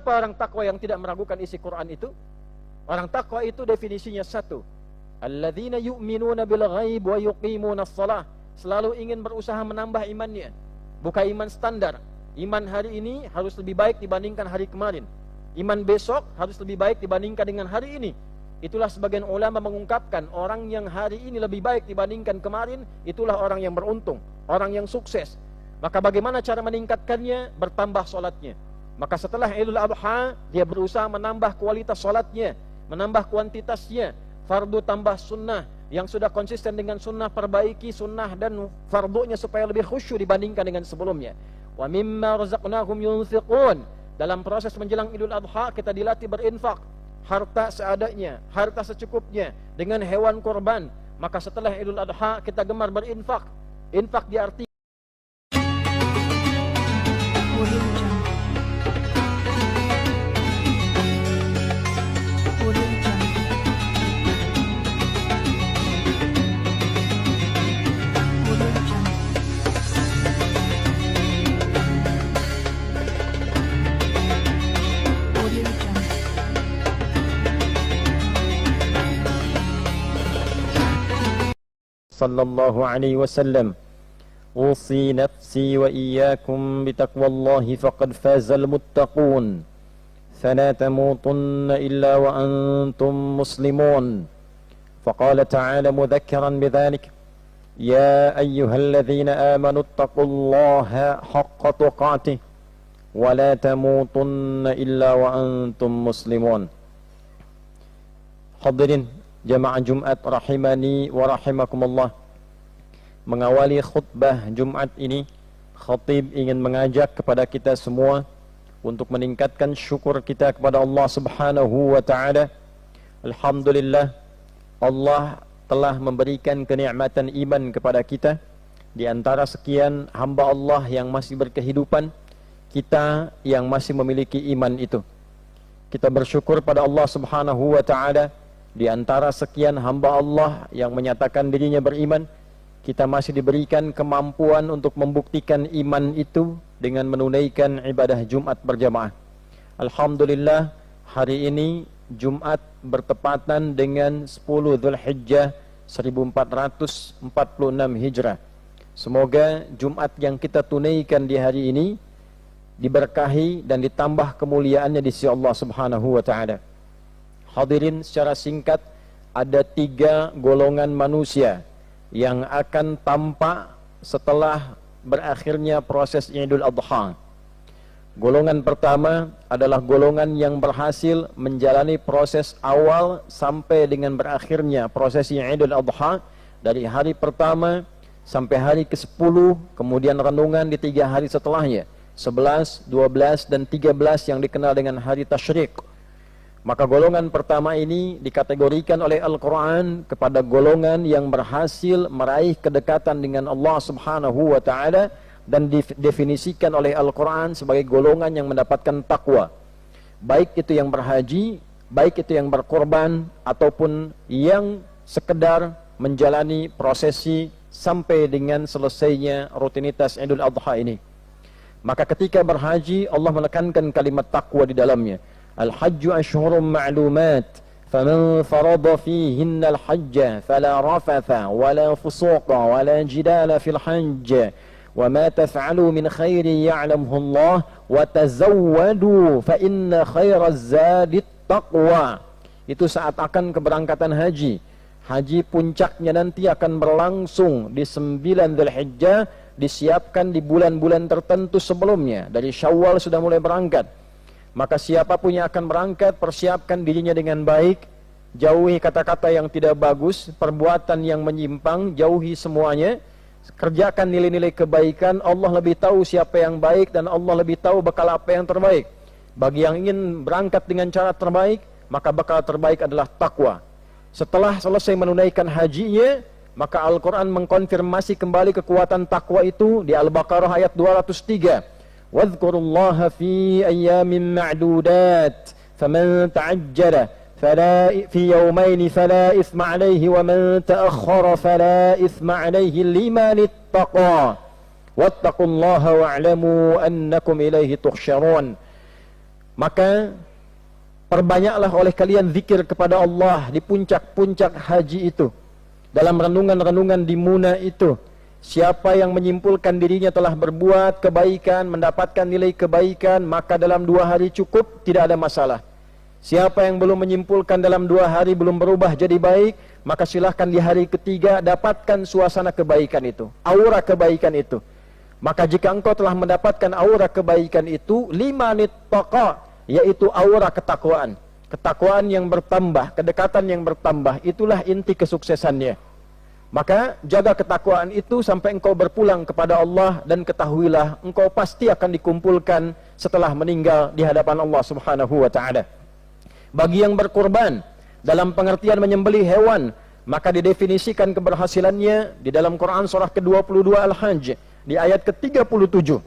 Siapa orang takwa yang tidak meragukan isi Quran itu? Orang takwa itu definisinya satu, alladzina yu'minuna bil ghaib wa yuqimuna shalah. Selalu ingin berusaha menambah imannya. Bukan iman standar. Iman hari ini harus lebih baik dibandingkan hari kemarin. Iman besok harus lebih baik dibandingkan dengan hari ini. Itulah sebagian ulama mengungkapkan, orang yang hari ini lebih baik dibandingkan kemarin, itulah orang yang beruntung, orang yang sukses. Maka bagaimana cara meningkatkannya? Bertambah sholatnya. Maka setelah Idul Adha, dia berusaha menambah kualitas sholatnya, menambah kuantitasnya. Fardu tambah sunnah. Yang sudah konsisten dengan sunnah, perbaiki sunnah dan fardunya supaya lebih khusyuk dibandingkan dengan sebelumnya. Wa mimma razaqnahum yunfiqun. Dalam proses menjelang Idul Adha, kita dilatih berinfak. Harta seadanya, harta secukupnya, dengan hewan kurban. Maka setelah Idul Adha kita gemar berinfak. Infak diartikan sallallahu alaihi wasallam, usi nafsi wa iyyakum bitaqwallahi faqad fazal muttaqun, fala tamutunna illa wa antum muslimun. Faqala ta'ala mudhakkiran bidzalik, ya ayyuhalladzina amanu ittaqullaha haqqa tuqatih wa la tamutunna illa wa antum muslimun. Hadirin jamaah Jumat rahimani wa rahimakumullah. Mengawali khutbah Jumat ini, khatib ingin mengajak kepada kita semua untuk meningkatkan syukur kita kepada Allah Subhanahu wa taala. Alhamdulillah, Allah telah memberikan kenikmatan iman kepada kita. Di antara sekian hamba Allah yang masih berkehidupan, kita yang masih memiliki iman itu. Kita bersyukur pada Allah Subhanahu wa taala. Di antara sekian hamba Allah yang menyatakan dirinya beriman, kita masih diberikan kemampuan untuk membuktikan iman itu dengan menunaikan ibadah Jumat berjamaah. Alhamdulillah, hari ini Jumat bertepatan dengan 10 Dzulhijjah 1446 Hijrah. Semoga Jumat yang kita tunaikan di hari ini diberkahi dan ditambah kemuliaannya di sisi Allah Subhanahu wa taala. Hadirin, secara singkat, ada 3 golongan manusia yang akan tampak setelah berakhirnya proses Idul Adha. Golongan pertama adalah golongan yang berhasil menjalani proses awal sampai dengan berakhirnya prosesi Idul Adha, dari hari pertama sampai hari ke-10, kemudian renungan di 3 hari setelahnya, 11, 12, dan 13 yang dikenal dengan hari Tasyrik. Maka golongan pertama ini dikategorikan oleh Al-Quran kepada golongan yang berhasil meraih kedekatan dengan Allah Subhanahu wa ta'ala, dan didefinisikan oleh Al-Quran sebagai golongan yang mendapatkan takwa. Baik itu yang berhaji, baik itu yang berkorban, ataupun yang sekedar menjalani prosesi sampai dengan selesainya rutinitas Idul Adha ini. Maka ketika berhaji, Allah menekankan kalimat takwa di dalamnya. Al-hajju ashhurum ma'lumat, faman farada fihinna al-hajja fala rafatha wala fusuqa wala jidala fil hajj wa ma taf'alu min khairin ya'lamuhu Allah wa tazawwadu fa inna khairaz zadit taqwa. Itu saat akan keberangkatan haji. Haji puncaknya nanti akan berlangsung di 9 Dzulhijjah, disiapkan di bulan-bulan tertentu sebelumnya. Dari Syawal sudah mulai berangkat. Maka siapapun yang akan berangkat, persiapkan dirinya dengan baik, jauhi kata-kata yang tidak bagus, perbuatan yang menyimpang, jauhi semuanya, kerjakan nilai-nilai kebaikan. Allah lebih tahu siapa yang baik dan Allah lebih tahu bekal apa yang terbaik. Bagi yang ingin berangkat dengan cara terbaik, maka bekal terbaik adalah takwa. Setelah selesai menunaikan hajinya, maka Al-Quran mengkonfirmasi kembali kekuatan takwa itu di Al-Baqarah ayat 203. واذكروا الله في أيام معدودات فمن تعجل في يومين فلا إثم عليه ومن تأخر فلا إثم عليه لمن اتقى واتقوا الله واعلموا أنكم إليه تحشرون. Maka perbanyaklah oleh kalian zikir kepada Allah di puncak-puncak haji itu, dalam renungan-renungan di Muna itu. Siapa yang menyimpulkan dirinya telah berbuat kebaikan, mendapatkan nilai kebaikan, maka dalam 2 hari cukup, tidak ada masalah. Siapa yang belum menyimpulkan dalam 2 hari belum berubah jadi baik, maka silahkan di hari ketiga dapatkan suasana kebaikan itu, aura kebaikan itu. Maka jika engkau telah mendapatkan aura kebaikan itu, 5 nittaqa, yaitu aura ketakwaan. Ketakwaan yang bertambah, kedekatan yang bertambah, itulah inti kesuksesannya. Maka jaga ketakwaan itu sampai engkau berpulang kepada Allah, dan ketahuilah engkau pasti akan dikumpulkan setelah meninggal di hadapan Allah Subhanahu wa taala. Bagi yang berkorban dalam pengertian menyembelih hewan, maka didefinisikan keberhasilannya di dalam Quran surah ke-22 Al-Hajj di ayat ke-37.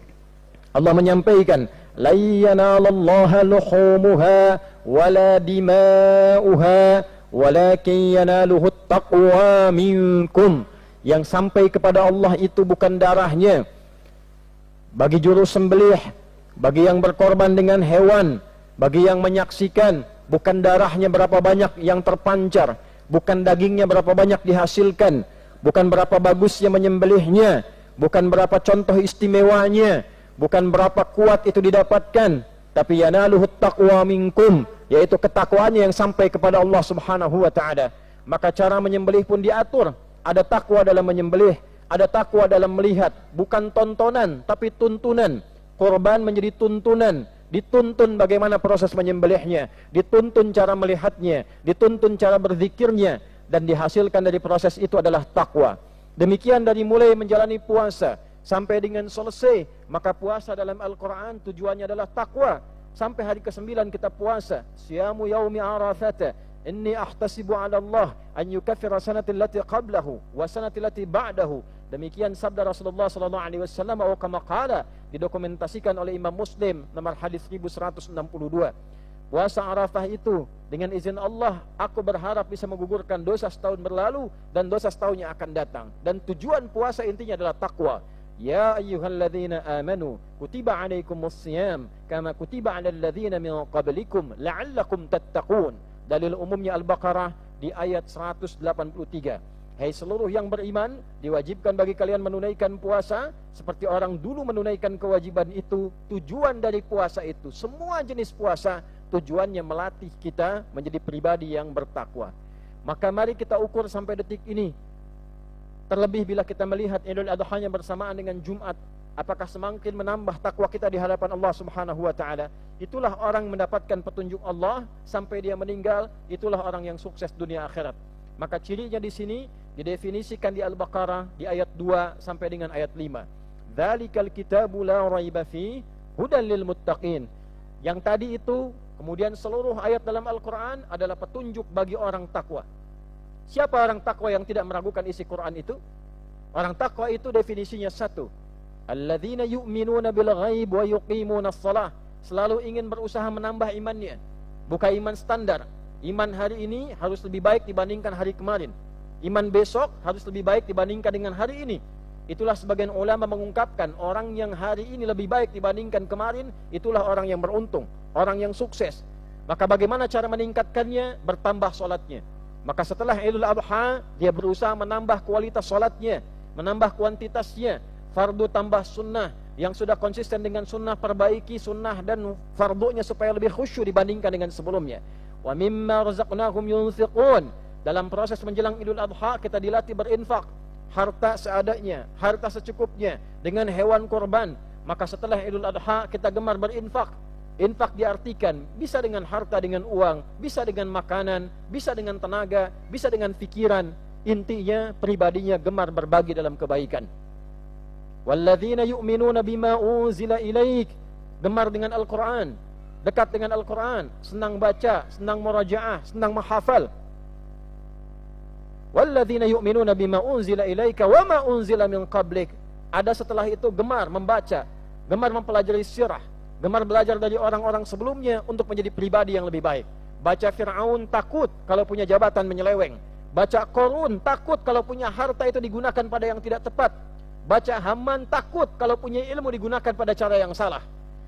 Allah menyampaikan, "La yanalallaha luhumuha wala dima'uha walakin yanaluhu taqwa minkum." Yang sampai kepada Allah itu bukan darahnya. Bagi juru sembelih, bagi yang berkorban dengan hewan, bagi yang menyaksikan, bukan darahnya berapa banyak yang terpancar, bukan dagingnya berapa banyak dihasilkan, bukan berapa bagusnya menyembelihnya, bukan berapa contoh istimewanya, bukan berapa kuat itu didapatkan, tapi yanaluhu taqwa minkum, yaitu ketakwaannya yang sampai kepada Allah Subhanahu wa taala. Maka cara menyembelih pun diatur, ada takwa dalam menyembelih, ada takwa dalam melihat, bukan tontonan tapi tuntunan. Korban menjadi tuntunan, dituntun bagaimana proses menyembelihnya, dituntun cara melihatnya, dituntun cara berzikirnya, dan dihasilkan dari proses itu adalah takwa. Demikian dari mulai menjalani puasa sampai dengan selesai. Maka puasa dalam Al-Quran tujuannya adalah takwa. Sampai hari ke-9 kita puasa, siyamu yaumi arafata inni ahtasibu ala Allah an yukaffira sanati allati qablahu wa sanati allati ba'dahu. Demikian sabda Rasulullah sallallahu alaihi wasallam, atau kama qala, didokumentasikan oleh Imam Muslim nomor hadis 1162. Puasa Arafah itu dengan izin Allah, aku berharap bisa menggugurkan dosa setahun berlalu dan dosa setahun yang akan datang. Dan tujuan puasa intinya adalah takwa. Ya ayyuhalladzina amanu kutiba alaikumusiyam kama kutiba alal ladzina min qablikum la'allakum tattaqun. Dalil umumnya Al-Baqarah di ayat 183. Hai seluruh yang beriman, diwajibkan bagi kalian menunaikan puasa seperti orang dulu menunaikan kewajiban itu. Tujuan dari puasa itu, semua jenis puasa, tujuannya melatih kita menjadi pribadi yang bertakwa. Maka mari kita ukur sampai detik ini. Terlebih bila kita melihat Idul Adha-nya bersamaan dengan Jumat, apakah semakin menambah takwa kita di hadapan Allah Subhanahu wa taala? Itulah orang mendapatkan petunjuk Allah sampai dia meninggal, itulah orang yang sukses dunia akhirat. Maka cirinya di sini didefinisikan di Al-Baqarah di ayat 2 sampai dengan ayat 5. Dzalikal kitabu la raiba fi hudan lil muttaqin. Yang tadi itu, kemudian seluruh ayat dalam Al-Qur'an adalah petunjuk bagi orang takwa. Siapa orang takwa yang tidak meragukan isi Quran itu? Orang takwa itu definisinya satu, alladzina yu'minuna bil ghaib wa yuqimunas shalah. Selalu ingin berusaha menambah imannya, bukan iman standar. Iman hari ini harus lebih baik dibandingkan hari kemarin. Iman besok harus lebih baik dibandingkan dengan hari ini. Itulah sebagian ulama mengungkapkan, orang yang hari ini lebih baik dibandingkan kemarin, itulah orang yang beruntung, orang yang sukses. Maka bagaimana cara meningkatkannya? Bertambah sholatnya. Maka setelah Idul Adha, dia berusaha menambah kualitas sholatnya, menambah kuantitasnya. Fardu tambah sunnah, yang sudah konsisten dengan sunnah perbaiki sunnah dan fardunya supaya lebih khusyuk dibandingkan dengan sebelumnya. Wa mimma razaqnahum yunfiqun. Dalam proses menjelang Idul Adha kita dilatih berinfak, harta seadanya, harta secukupnya, dengan hewan korban. Maka setelah Idul Adha kita gemar berinfak. Infak diartikan bisa dengan harta, dengan uang, bisa dengan makanan, bisa dengan tenaga, bisa dengan pikiran. Intinya pribadinya gemar berbagi dalam kebaikan. Walladzina yu'minuna bima unzila ilaik, gemar dengan Al-Quran, dekat dengan Al-Quran, senang baca, senang murajaah, senang menghafal. Walladzina yu'minuna bima unzila ilaika wa ma unzila min qablik. Ada setelah itu gemar membaca, gemar mempelajari sirah, gemar belajar dari orang-orang sebelumnya untuk menjadi pribadi yang lebih baik. Baca Fir'aun takut kalau punya jabatan menyeleweng. Baca Qarun takut kalau punya harta itu digunakan pada yang tidak tepat. Baca Haman takut kalau punya ilmu digunakan pada cara yang salah.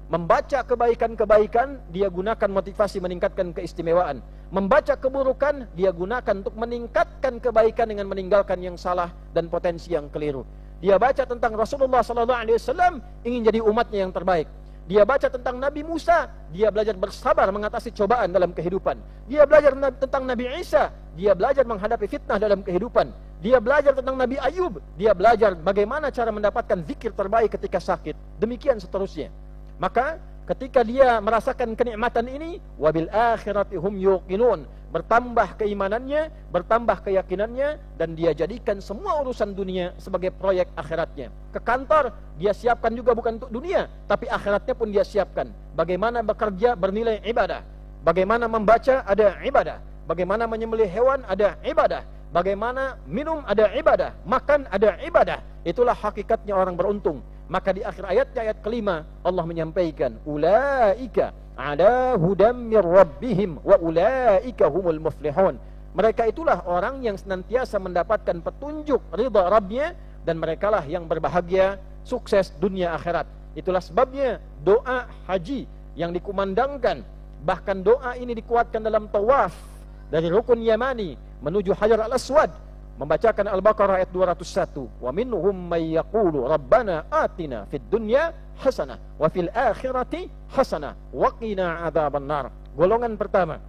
Membaca kebaikan-kebaikan, dia gunakan motivasi meningkatkan keistimewaan. Membaca keburukan, dia gunakan untuk meningkatkan kebaikan dengan meninggalkan yang salah dan potensi yang keliru. Dia baca tentang Rasulullah SAW, ingin jadi umatnya yang terbaik. Dia baca tentang Nabi Musa, dia belajar bersabar mengatasi cobaan dalam kehidupan. Dia belajar tentang Nabi Isa, dia belajar menghadapi fitnah dalam kehidupan. Dia belajar tentang Nabi Ayub, dia belajar bagaimana cara mendapatkan zikir terbaik ketika sakit. Demikian seterusnya. Maka ketika dia merasakan kenikmatan ini, wabil akhirati hum yuqinun, bertambah keimanannya, bertambah keyakinannya, dan dia jadikan semua urusan dunia sebagai proyek akhiratnya. Ke kantor dia siapkan juga bukan untuk dunia, tapi akhiratnya pun dia siapkan. Bagaimana bekerja bernilai ibadah, bagaimana membaca ada ibadah, bagaimana menyembelih hewan ada ibadah, bagaimana minum ada ibadah, makan ada ibadah. Itulah hakikatnya orang beruntung. Maka di akhir ayatnya, ayat kelima, Allah menyampaikan, ulaika ala hudam mir rabbihim wa ulaika humul muflihun. Mereka itulah orang yang senantiasa mendapatkan petunjuk ridha Rabbnya, dan merekalah yang berbahagia, sukses dunia akhirat. Itulah sebabnya doa haji yang dikumandangkan, bahkan doa ini dikuatkan dalam tawaf dari rukun Yamani menuju Hajar al-Aswad, membacakan Al-Baqarah ayat 201. Wa minhum may yaqulu rabbana atina fid dunya hasanah wa fil akhirati hasanah wa qina adzabannar. Golongan pertama.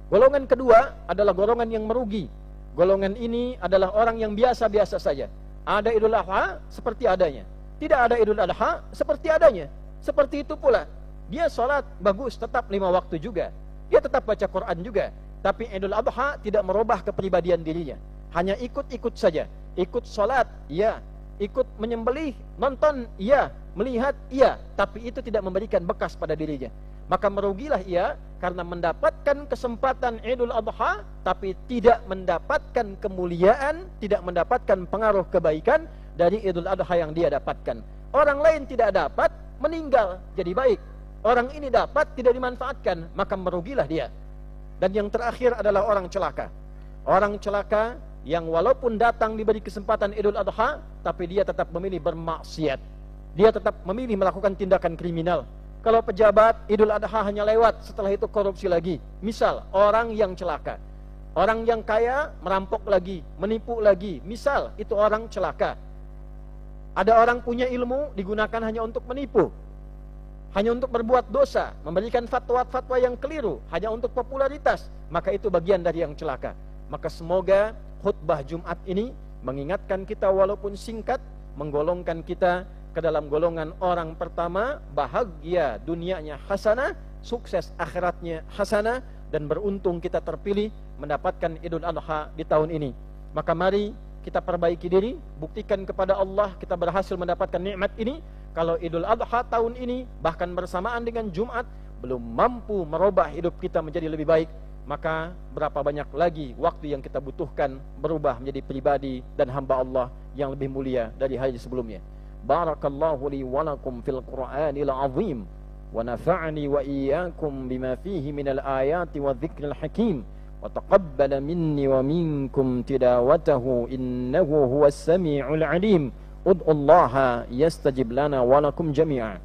Golongan kedua adalah golongan yang merugi. Golongan ini adalah orang yang biasa-biasa saja. Ada Idul Adha seperti adanya, tidak ada Idul Adha seperti adanya. Seperti itu pula, dia sholat bagus, tetap 5 waktu juga, dia tetap baca Quran juga, tapi Idul Adha tidak merubah kepribadian dirinya. Hanya ikut-ikut saja. Ikut sholat, iya. Ikut menyembelih, nonton, iya. Melihat, iya. Tapi itu tidak memberikan bekas pada dirinya. Maka merugilah ia karena mendapatkan kesempatan Idul Adha, tapi tidak mendapatkan kemuliaan, tidak mendapatkan pengaruh kebaikan dari Idul Adha yang dia dapatkan. Orang lain tidak dapat, meninggal jadi baik. Orang ini dapat, tidak dimanfaatkan, maka merugilah dia. Dan yang terakhir adalah orang celaka. Orang celaka yang walaupun datang diberi kesempatan Idul Adha, tapi dia tetap memilih bermaksiat. Dia tetap memilih melakukan tindakan kriminal. Kalau pejabat, Idul Adha hanya lewat, setelah itu korupsi lagi. Misal, orang yang celaka. Orang yang kaya, merampok lagi, menipu lagi. Misal, itu orang celaka. Ada orang punya ilmu, digunakan hanya untuk menipu, hanya untuk berbuat dosa, memberikan fatwa-fatwa yang keliru, hanya untuk popularitas. Maka itu bagian dari yang celaka. Maka semoga khutbah Jumat ini mengingatkan kita walaupun singkat, menggolongkan kita ke dalam golongan orang pertama, bahagia dunianya hasanah, sukses akhiratnya hasanah, dan beruntung kita terpilih mendapatkan Idul Adha di tahun ini. Maka mari kita perbaiki diri, buktikan kepada Allah kita berhasil mendapatkan nikmat ini. Kalau Idul Adha tahun ini bahkan bersamaan dengan Jumat belum mampu merubah hidup kita menjadi lebih baik, maka berapa banyak lagi waktu yang kita butuhkan berubah menjadi pribadi dan hamba Allah yang lebih mulia dari hari sebelumnya. Barakallahu li wa lakum fil Qur'anil azim wa nafa'ani wa iyyakum bima fihi minal ayati wa dzikril hakim wa taqabbala minni wa minkum tilawatahu innahu huwas sami'ul alim. Ud'ullaha yastajib lana wa lakum jami'an.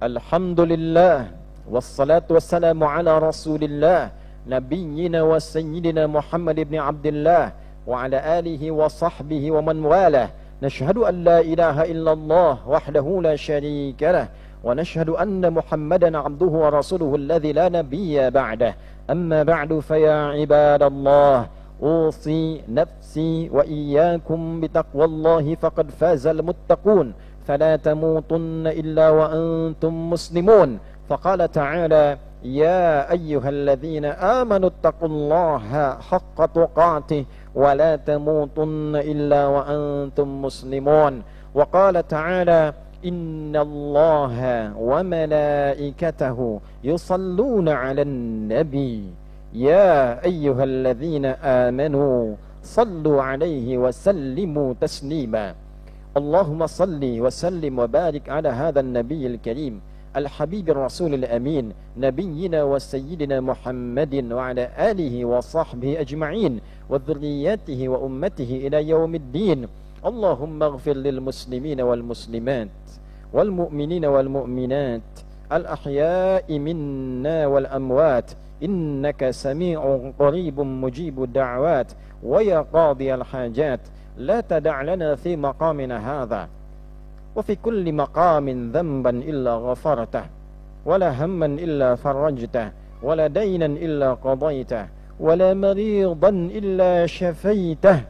Alhamdulillah wassalatu wassalamu ala rasulillah nabiyyina wa sayyidina Muhammad ibn Abdullah wa ala alihi wa sahbihi wa man walah. Nashhadu an la ilaha illallah wahdahu la sharika lah wa nashhadu anna Muhammadan abduhu wa rasuluhu alladhi la nabiyya ba'dah. Amma ba'du fa ya ibadallah, usi nafsi wa iyyakum bitaqwallahi faqad fazal muttaqun. فلا تموتن إلا وأنتم مسلمون. فقال تعالى يا أيها الذين آمنوا اتقوا الله حق تقاته ولا تموتن إلا وأنتم مسلمون. وقال تعالى إن الله وملائكته يصلون على النبي يا أيها الذين آمنوا صلوا عليه وسلموا تسليما. اللهم صل وسلم وبارك على هذا النبي الكريم الحبيب الرسول الأمين نبينا وسيدنا محمد وعلى آله وصحبه أجمعين وذرياته وأمته إلى يوم الدين. اللهم اغفر للمسلمين والمسلمات والمؤمنين والمؤمنات الأحياء منا والأموات إنك سميع قريب مجيب الدعوات ويا قاضي الحاجات لا تدع لنا في مقامنا هذا وفي كل مقام ذنبا إلا غفرته ولا هما إلا فرجته ولا دينا إلا قضيته ولا مريضا إلا شفيته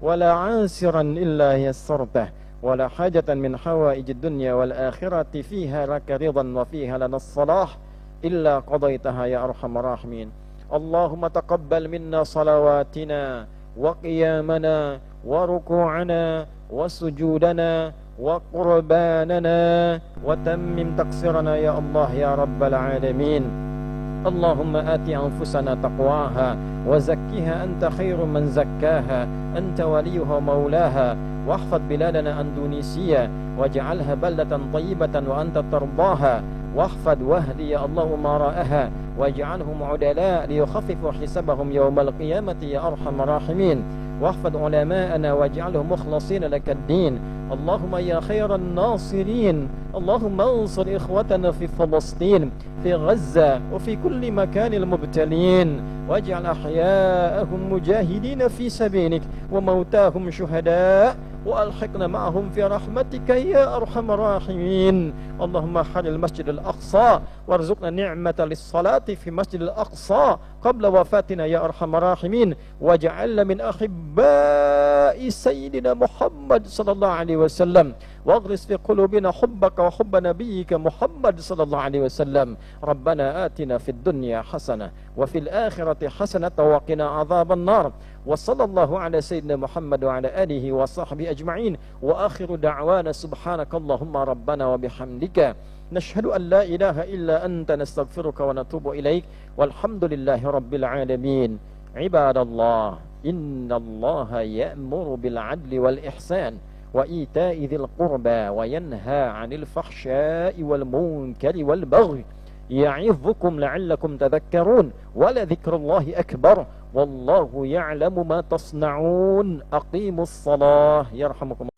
ولا عاسرا إلا يسرته ولا حاجة من حوائج الدنيا والآخرة فيها لك رضا وفيها لنا الصلاح إلا قضيتها يا أرحم الراحمين. اللهم تقبل منا صلواتنا وقيامنا وركوعنا وسجودنا وقرباننا وتمم تقصيرنا يا الله يا رب العالمين. اللهم آت أنفسنا تقواها وزكها أنت خير من زكاها أنت وليها ومولاها واحفظ بلادنا أندونيسيا واجعلها بلدة طيبة وأنت ترضاها واحفظ واهدي يا الله أمراءها واجعلهم عدلاء ليخففوا حسابهم يوم القيامة يا أرحم الراحمين واحفظ علماءنا واجعلهم مخلصين لك الدين. اللهم يا خير الناصرين اللهم انصر إخوتنا في فلسطين في غزة وفي كل مكان المبتلين واجعل أحياءهم مجاهدين في سبيلك وموتاهم شهداء وألحقنا معهم في رحمتك يا أرحم الراحمين. اللهم حل المسجد الأقصى وارزقنا نعمة للصلاة في مسجد الأقصى قبل وفاتنا يا أرحم الراحمين واجعلنا من أحباء سيدنا محمد صلى الله عليه وسلم واغرس في قلوبنا حبك وحب نبيك محمد صلى الله عليه وسلم. ربنا آتنا في الدنيا حسنة وفي الآخرة حسنة وقنا عذاب النار وصلى الله على سيدنا محمد وعلى آله وصحبه أجمعين وآخر دعوانا سبحانك اللهم ربنا وبحمدك نشهد أن لا إله إلا أنت نستغفرك ونتوب إليك والحمد لله رب العالمين. عباد الله إن الله يأمر بالعدل والإحسان وإيتاء ذي القربى وينهى عن الفحشاء والمنكر والبغي يعظكم لعلكم تذكرون ولذكر الله أكبر والله يعلم ما تصنعون. أقيموا الصلاة يرحمكم الله.